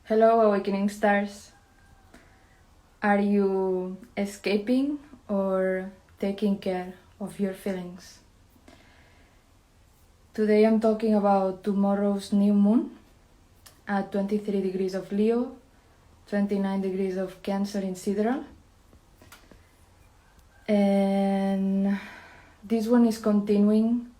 Hello, awakening stars. Are you escaping or taking care of your feelings? Today I'm talking about tomorrow's new moon at 23 degrees of Leo, 29 degrees of Cancer in Sidereal. And this one is continuing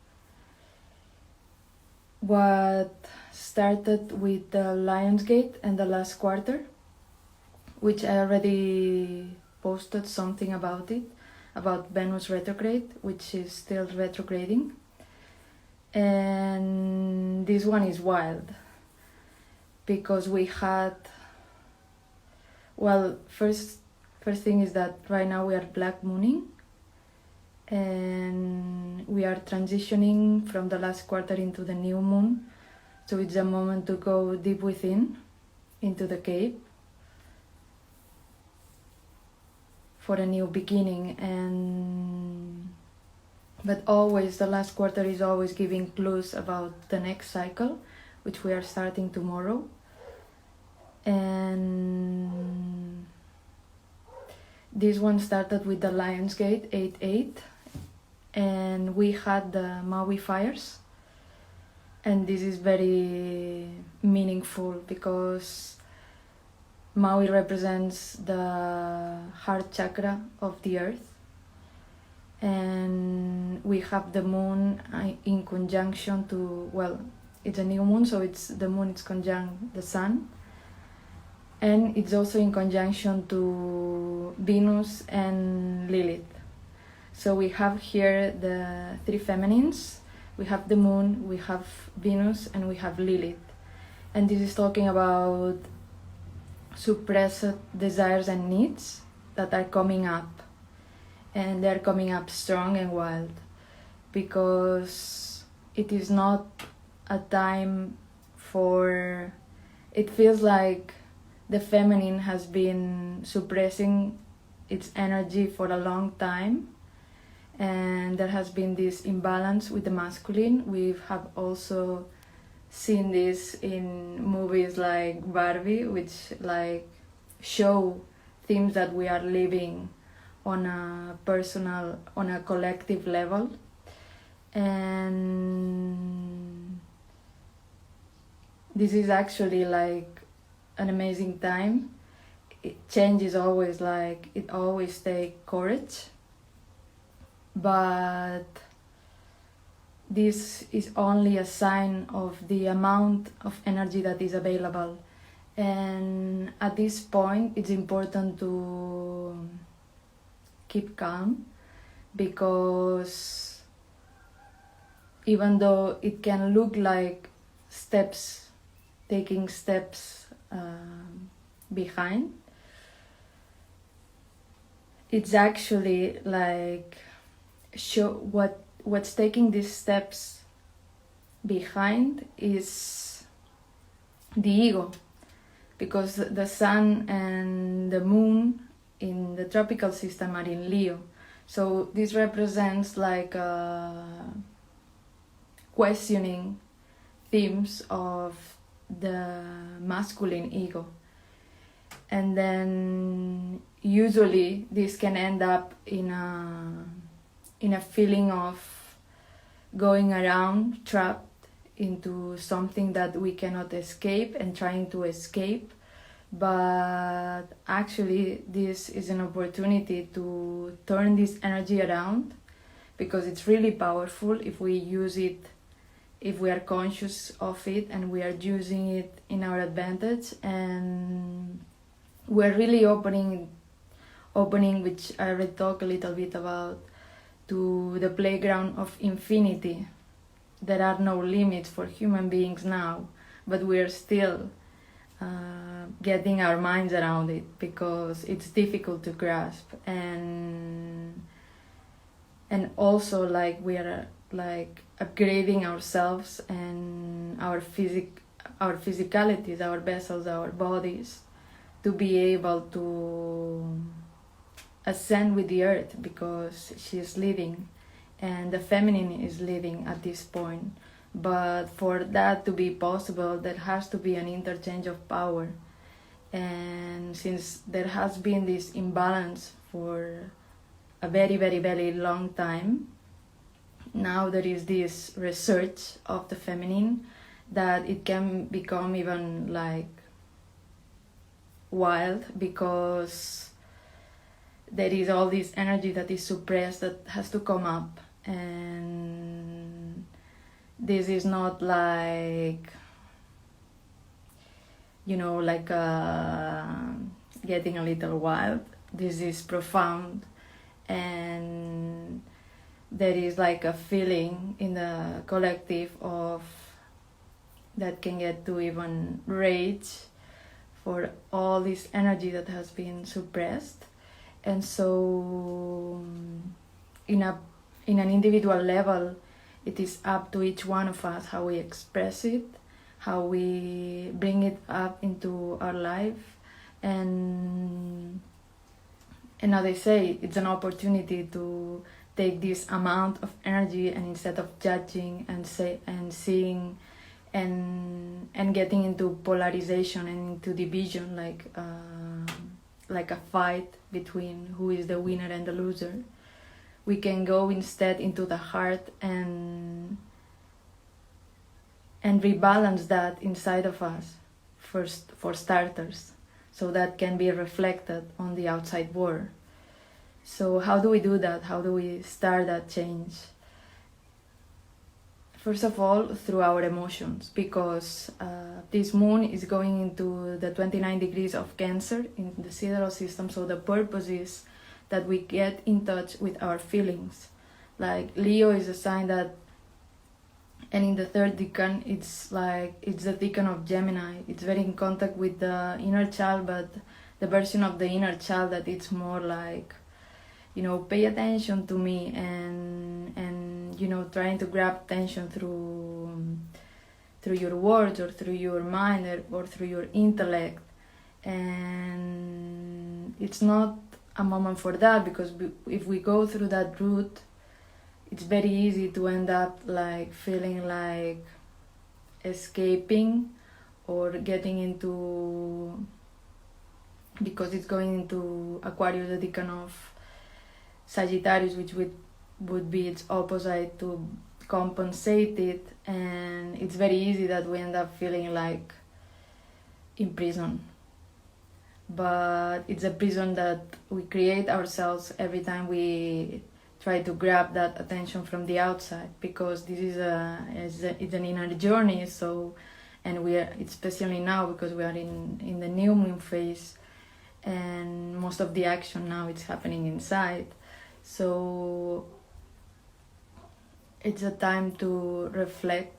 what started with the Lionsgate and the last quarter, which I already posted something about it, about Venus retrograde, which is still retrograding. And this one is wild because we had, first thing is that right now we are black mooning and we are transitioning from the last quarter into the new moon. So it's a moment to go deep within, into the cave, for a new beginning. But always, the last quarter is always giving clues about the next cycle, which we are starting tomorrow. And this one started with the Lionsgate 8-8, and we had the Maui fires. And this is very meaningful because Maui represents the heart chakra of the earth. And we have the moon in conjunction to, it's a new moon, so the moon is conjunct the sun. And it's also in conjunction to Venus and Lilith. So we have here the three feminines. We have the moon, we have Venus, and we have Lilith. And this is talking about suppressed desires and needs that are coming up. And they're coming up strong and wild because it is not a time for... It feels like the feminine has been suppressing its energy for a long time, and there has been this imbalance with the masculine. We have also seen this in movies like Barbie, which show themes that we are living on a personal, on a collective level. And this is actually an amazing time. Change is always it always takes courage, but this is only a sign of the amount of energy that is available. And at this point it's important to keep calm, because even though it can look like taking steps behind, it's actually what's taking these steps behind is the ego, because the sun and the moon in the tropical system are in Leo. So this represents questioning themes of the masculine ego. And then usually this can end up in a feeling of going around trapped into something that we cannot escape and trying to escape. But actually this is an opportunity to turn this energy around, because it's really powerful if we use it, if we are conscious of it and we are using it in our advantage. And we're really opening, which I already talked a little bit about, to the playground of infinity. There are no limits for human beings now, but we're still getting our minds around it because it's difficult to grasp. And also we are upgrading ourselves and our physicalities, our vessels, our bodies, to be able to ascend with the earth, because she is leading and the feminine is leading at this point. But for that to be possible, there has to be an interchange of power. And since there has been this imbalance for a very, very, very long time, now there is this research of the feminine that it can become even like wild, because there is all this energy that is suppressed that has to come up. And this is not like, like getting a little wild. This is profound, and there is like a feeling in the collective of that can get to even rage for all this energy that has been suppressed. And so in an individual level, it is up to each one of us how we express it, how we bring it up into our life. And as I say, it's an opportunity to take this amount of energy, and instead of judging and seeing and getting into polarization and into division, like a fight between who is the winner and the loser, we can go instead into the heart and rebalance that inside of us first, for starters, so that can be reflected on the outside world. So how do we do that? How do we start that change? First of all, through our emotions, because this moon is going into the 29 degrees of Cancer in the Sidereal system. So the purpose is that we get in touch with our feelings. Like Leo is a sign that, and in the third decan, it's the decan of Gemini. It's very in contact with the inner child, but the version of the inner child that it's more like, pay attention to me, and trying to grab attention through your words, or through your mind, or through your intellect. And it's not a moment for that, because if we go through that route, it's very easy to end up like feeling like escaping, or getting into, because it's going into Aquarius, the decan of Sagittarius, which would be its opposite, to compensate it. And it's very easy that we end up feeling like in prison. But it's a prison that we create ourselves every time we try to grab that attention from the outside, because this is it's an inner journey. So, and we are, especially now, because we are in the new moon phase, and most of the action now it's happening inside. So it's a time to reflect,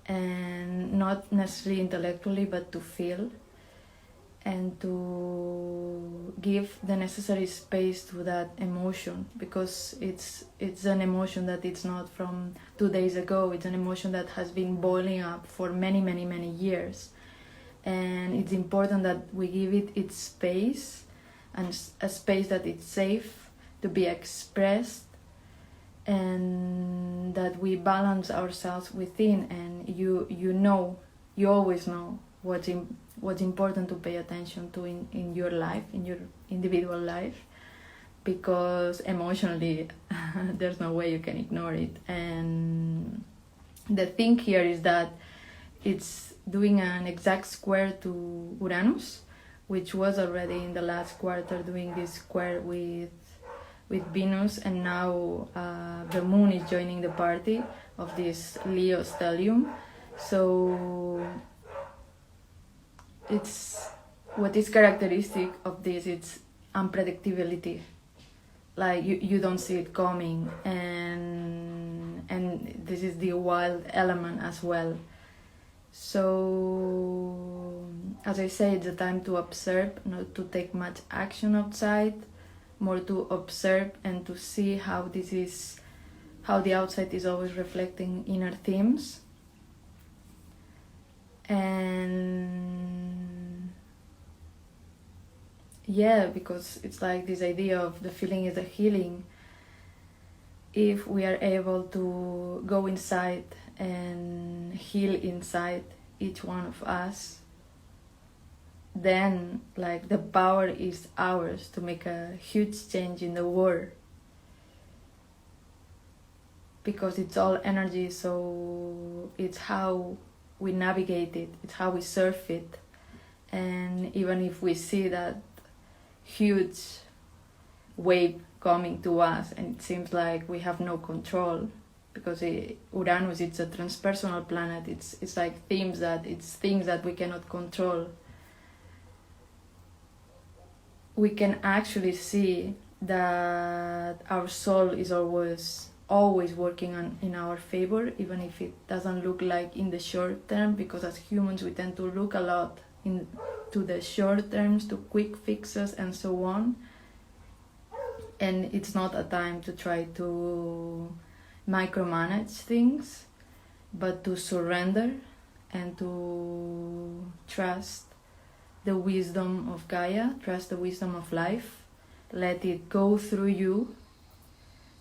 and not necessarily intellectually, but to feel, and to give the necessary space to that emotion, because it's an emotion that it's not from 2 days ago. It's an emotion that has been boiling up for many, many, many years, and it's important that we give it its space, and a space that it's safe to be expressed, and that we balance ourselves within. And you always know what's important to pay attention to in your life, in your individual life, because emotionally there's no way you can ignore it. And the thing here is that it's doing an exact square to Uranus, which was already in the last quarter doing this square with Venus, and now the moon is joining the party of this Leo stellium. So it's what is characteristic of this, it's unpredictability. Like you don't see it coming, and this is the wild element as well. So as I say, it's a time to observe, not to take much action outside, more to observe and to see how the outside is always reflecting inner themes. And yeah, because it's like this idea of the feeling is a healing. If we are able to go inside and heal inside each one of us, then like the power is ours to make a huge change in the world, because it's all energy. So it's how we navigate it, it's how we surf it. And even if we see that huge wave coming to us and it seems like we have no control, because Uranus, it's a transpersonal planet, it's like things that we cannot control, we can actually see that our soul is always working in our favor, even if it doesn't look like in the short term, because as humans we tend to look a lot into the short terms, to quick fixes and so on. And it's not a time to try to micromanage things, but to surrender and to trust the wisdom of Gaia, trust the wisdom of life, let it go through you,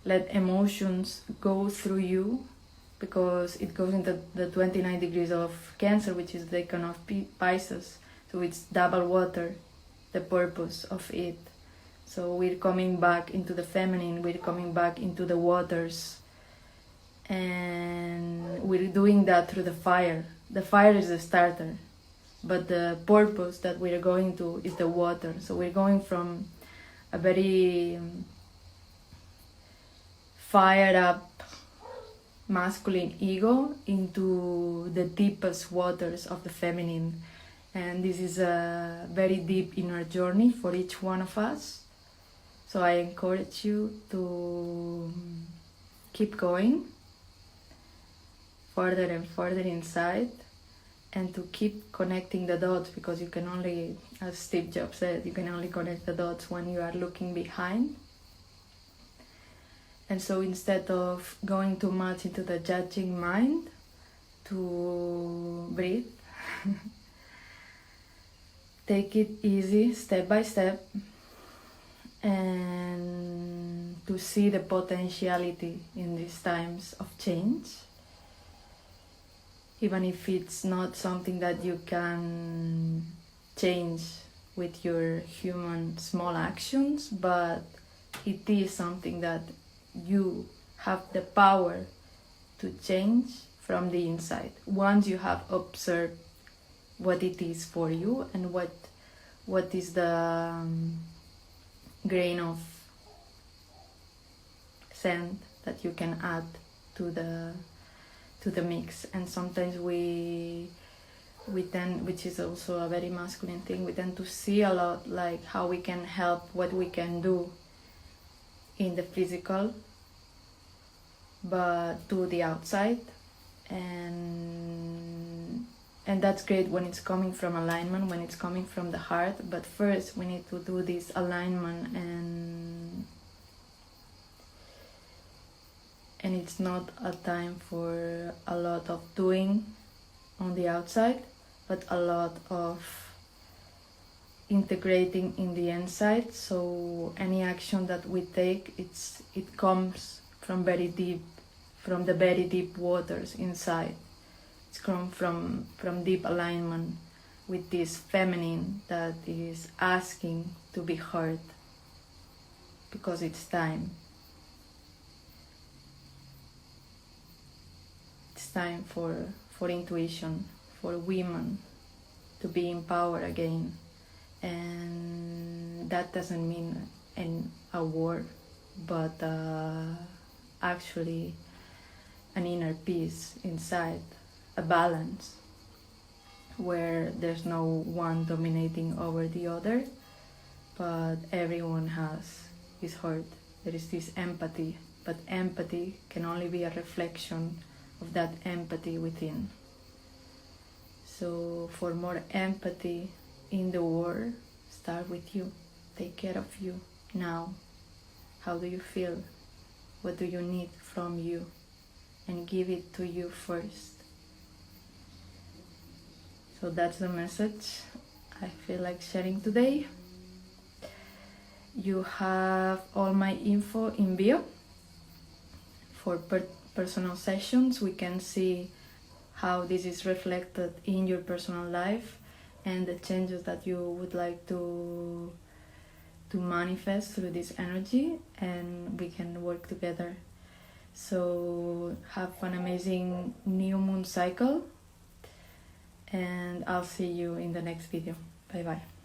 let emotions go through you, because it goes into the 29 degrees of Cancer, which is the decan of Pisces, so it's double water, the purpose of it. So we're coming back into the feminine, we're coming back into the waters, and we're doing that through the fire. The fire is the starter, but the purpose that we're going to is the water. So we're going from a very fired up masculine ego into the deepest waters of the feminine. And this is a very deep inner journey for each one of us. So I encourage you to keep going further and further inside, and to keep connecting the dots, because you can only, as Steve Jobs said, you can only connect the dots when you are looking behind. And so instead of going too much into the judging mind, to breathe, take it easy, step by step, and to see the potentiality in these times of change, even if it's not something that you can change with your human small actions, but it is something that you have the power to change from the inside, once you have observed what it is for you and what is the grain of sand that you can add to the mix. And sometimes we tend, which is also a very masculine thing, we tend to see a lot like how we can help, what we can do in the physical, but to the outside. And that's great when it's coming from alignment, when it's coming from the heart, but first we need to do this alignment, and it's not a time for a lot of doing on the outside, but a lot of integrating in the inside. So any action that we take, it comes from very deep, from the very deep waters inside. It's come from deep alignment with this feminine that is asking to be heard, because it's time. It's time for intuition, for women to be empowered again. And that doesn't mean a war, but actually an inner peace inside, a balance where there's no one dominating over the other, but everyone has his heart. There is this empathy, but empathy can only be a reflection of that empathy within. So for more empathy in the world, start with you. Take care of you now. How do you feel? What do you need from you? And give it to you first. So that's the message I feel like sharing today. You have all my info in bio for personal sessions. We can see how this is reflected in your personal life, and the changes that you would like to manifest through this energy, and we can work together. So have an amazing new moon cycle, and I'll see you in the next video. Bye bye.